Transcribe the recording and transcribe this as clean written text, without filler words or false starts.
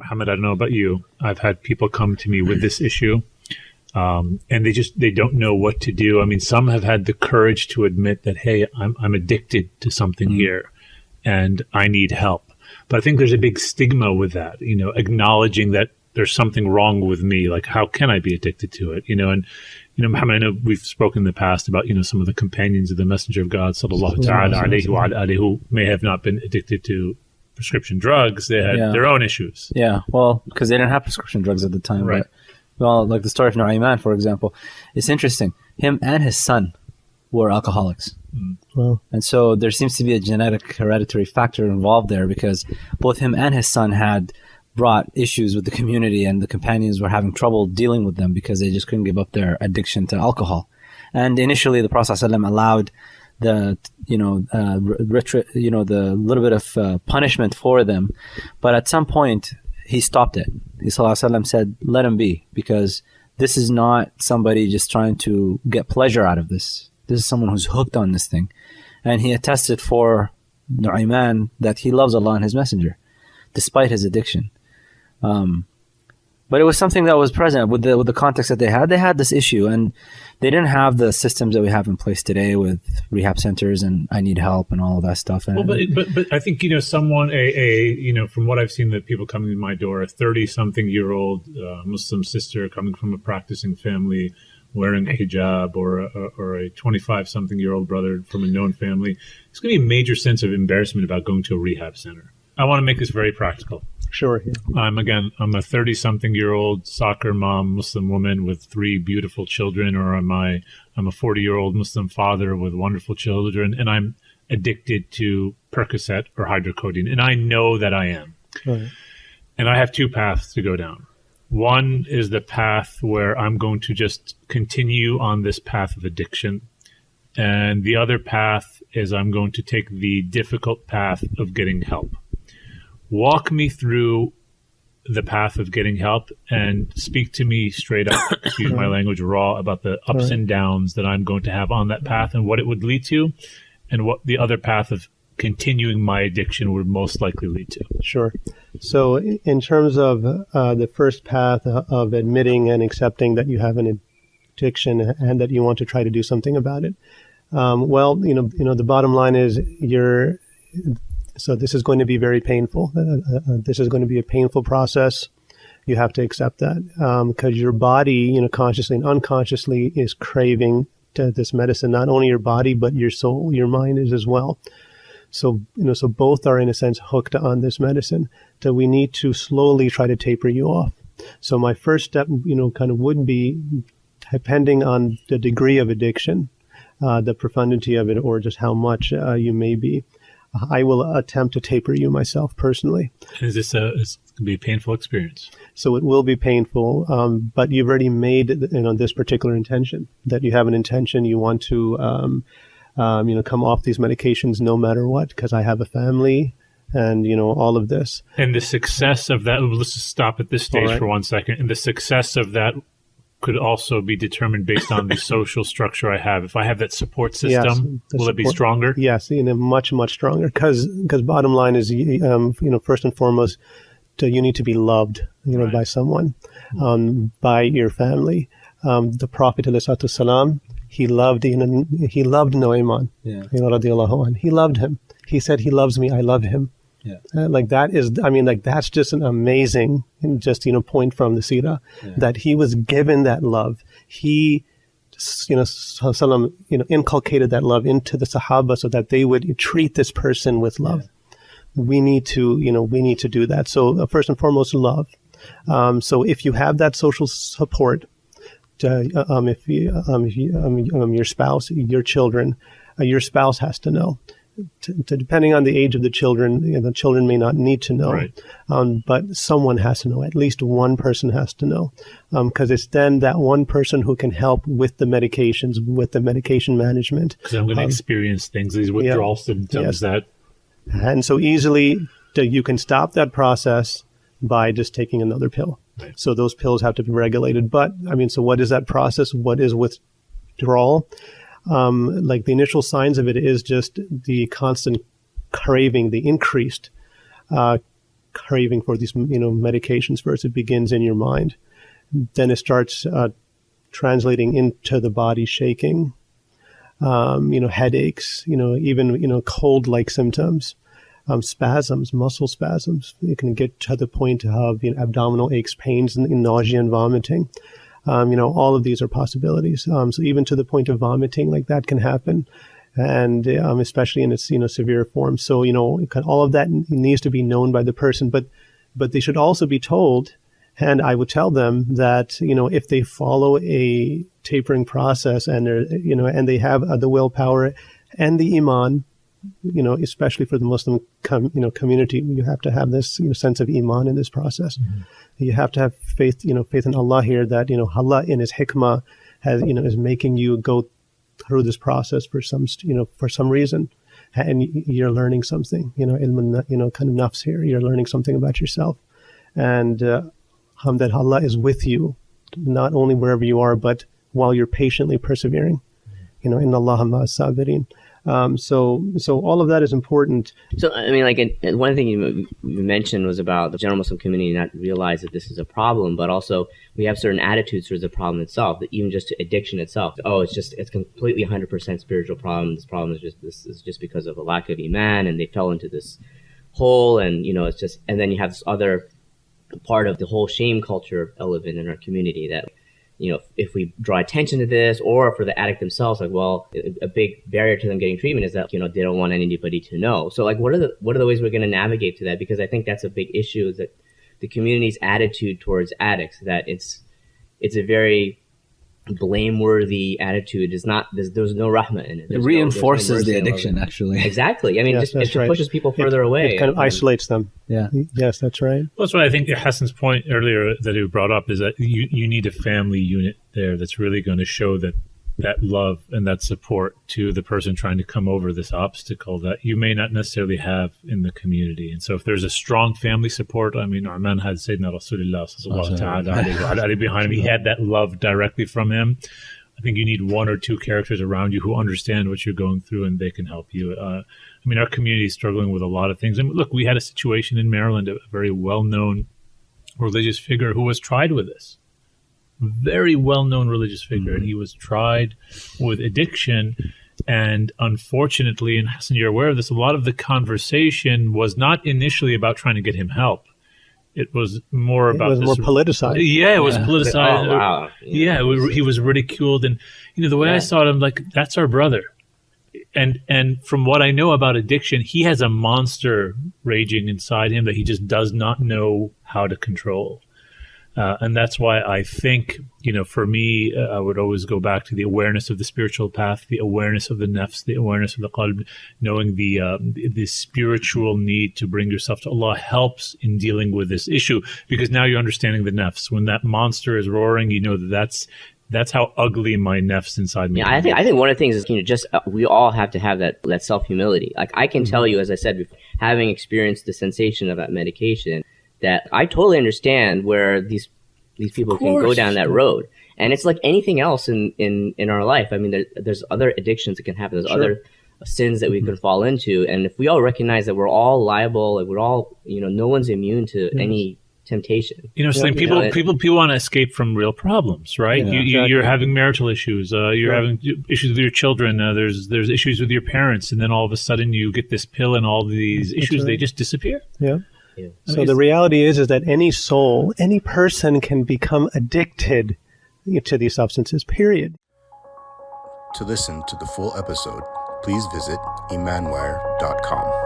Mohammed, I don't know about you. I've had people come to me with this issue, and they don't know what to do. I mean, some have had the courage to admit that, hey, I'm addicted to something here, and I need help. But I think there's a big stigma with that, acknowledging that there's something wrong with me. Like, how can I be addicted to it? And Mohammed, I know we've spoken in the past about, some of the companions of the Messenger of God, sallallahu ta'ala alayhi wa alayhi, who may have not been addicted to prescription drugs. They had their own issues. Yeah, well, because they didn't have prescription drugs at the time. Right. But, like the story of Nu'ayman, for example, it's interesting. Him and his son were alcoholics. Well, and so there seems to be a genetic hereditary factor involved there, because both him and his son had brought issues with the community, and the companions were having trouble dealing with them because they just couldn't give up their addiction to alcohol. And initially the Prophet ﷺ allowed the the little bit of punishment for them, but at some point he stopped it. He ﷺ said, let him be, because this is not somebody just trying to get pleasure out of this. This is someone who's hooked on this thing. And he attested for Nu'ayman that he loves Allah and His Messenger despite his addiction. But it was something that was present with the context that they had. They had this issue, and they didn't have the systems that we have in place today with rehab centers and I need help and all of that stuff. And, but I think someone from what I've seen, that people coming to my door, a 30-something-year-old Muslim sister coming from a practicing family, wearing a hijab, or a 25-something-year-old brother from a known family, it's going to be a major sense of embarrassment about going to a rehab center. I want to make this very practical. Sure. Yeah. I'm a 30-something-year-old soccer mom, Muslim woman with 3 beautiful children, or I'm a 40-year-old Muslim father with wonderful children, and I'm addicted to Percocet or hydrocodone, and I know that I am. Right. And I have 2 paths to go down. One is the path where I'm going to just continue on this path of addiction, and the other path is I'm going to take the difficult path of getting help. Walk me through the path of getting help and speak to me straight up, excuse my language, raw, about the ups and downs that I'm going to have on that path and what it would lead to, and what the other path of continuing my addiction would most likely lead to. Sure. So in terms of the first path of admitting and accepting that you have an addiction and that you want to try to do something about it, the bottom line is so this is going to be very painful. This is going to be a painful process. You have to accept that because your body, consciously and unconsciously, is craving this medicine. Not only your body, but your soul, your mind is as well. So, so both are in a sense hooked on this medicine. So we need to slowly try to taper you off. So my first step, kind of would be, depending on the degree of addiction, the profundity of it, or just how much you may be, I will attempt to taper you myself personally. Is this it's going to be a painful experience? So it will be painful, but you've already made this particular intention, that you have an intention, you want to come off these medications no matter what, because I have a family and, all of this. And the success of that, let's just stop at this stage for 1 second. And the success of that could also be determined based on the social structure I have. If I have that support system, will it be stronger? Yes, much, much stronger. Because bottom line is, first and foremost, you need to be loved, by someone, by your family. The Prophet ﷺ, he loved Nu'ayman. He loved him. He said, he loves me, I love him. Yeah. That's just an amazing, point from the Sirah, that he was given that love. He, inculcated that love into the Sahaba so that they would treat this person with love. Yeah. We need to do that. So first and foremost, love. So if you have that social support, if your spouse, your children, your spouse has to know. Depending on the age of the children, the children may not need to know, right. But someone has to know. At least one person has to know, because it's then that one person who can help with the medications, with the medication management. Because I'm going to experience things, these withdrawal symptoms that. And so easily you can stop that process by just taking another pill. Right. So those pills have to be regulated. But so what is that process? What is withdrawal? The initial signs of it is just the constant craving, the increased craving for these, medications first. It begins in your mind. Then it starts translating into the body, shaking, headaches, even, cold-like symptoms, spasms, muscle spasms. It can get to the point of abdominal aches, pains, and nausea and vomiting. All of these are possibilities. So even to the point of vomiting, like that can happen. And especially in its severe form. So all of that needs to be known by the person, but they should also be told, and I would tell them that if they follow a tapering process and they're and they have the willpower and the iman, especially for the Muslim community, you have to have this sense of iman in this process. Mm-hmm. You have to have faith faith in Allah here, that Allah in His hikmah has is making you go through this process for some reason, and you're learning something, ilm, kind of nafs here. You're learning something about yourself, and that Allah is with you, not only wherever you are, but while you're patiently persevering. Inna Allaha ma'as sabirin. So all of that is important. So, I mean, one thing you mentioned was about the general Muslim community not realize that this is a problem, but also we have certain attitudes towards the problem itself, that even just addiction itself. Oh, it's completely 100% spiritual problem. This problem is just because of a lack of iman, and they fell into this hole, and, it's just, and then you have this other part of the whole shame culture element in our community that, if we draw attention to this, or for the addict themselves, a big barrier to them getting treatment is that, they don't want anybody to know. So, what are the ways we're going to navigate to that? Because I think that's a big issue, is that the community's attitude towards addicts, that it's a very blameworthy attitude. There's no rahmah in it. It reinforces the addiction, actually. Exactly. I mean, yes, it right. pushes people further away. It kind of isolates them. Yeah. Yes, that's right. Well, that's why I think Hassan's point earlier that he brought up is that you need a family unit there that's really going to show that love and that support to the person trying to come over this obstacle that you may not necessarily have in the community. And so if there's a strong family support, our man had Sayyidina Rasulullah sallallahu ta'ala behind him. He had that love directly from him. I think you need one or two characters around you who understand what you're going through, and they can help you. Our community is struggling with a lot of things. And look, we had a situation in Maryland, a very well-known religious figure who was tried with this. Very well-known religious figure, and he was tried with addiction. And unfortunately, and Hassan, you're aware of this, a lot of the conversation was not initially about trying to get him help. It was more about more politicized. Yeah, it was politicized. Oh, wow. Yeah, he was ridiculed, and the way I saw it, I'm like, that's our brother. And from what I know about addiction, he has a monster raging inside him that he just does not know how to control. And that's why I think, for me, I would always go back to the awareness of the spiritual path, the awareness of the nafs, the awareness of the qalb, knowing the spiritual need to bring yourself to Allah helps in dealing with this issue, because now you're understanding the nafs. When that monster is roaring, that's how ugly my nafs inside me. Yeah, I think one of the things is, we all have to have that self-humility. Like, I can tell you, as I said before, having experienced the sensation of that medication, that I totally understand where these people can go down that road. And it's like anything else in our life. I mean, there's other addictions that can happen. There's other sins that we can fall into. And if we all recognize that we're all liable, like we're all, no one's immune to any temptation. Saleem, people want to escape from real problems, right? Yeah, you're having marital issues. You're having issues with your children. There's issues with your parents. And then all of a sudden you get this pill and all these issues, they just disappear. Yeah. Yeah. So the reality is that any soul, any person can become addicted to these substances, period. To listen to the full episode, please visit Imanwire.com.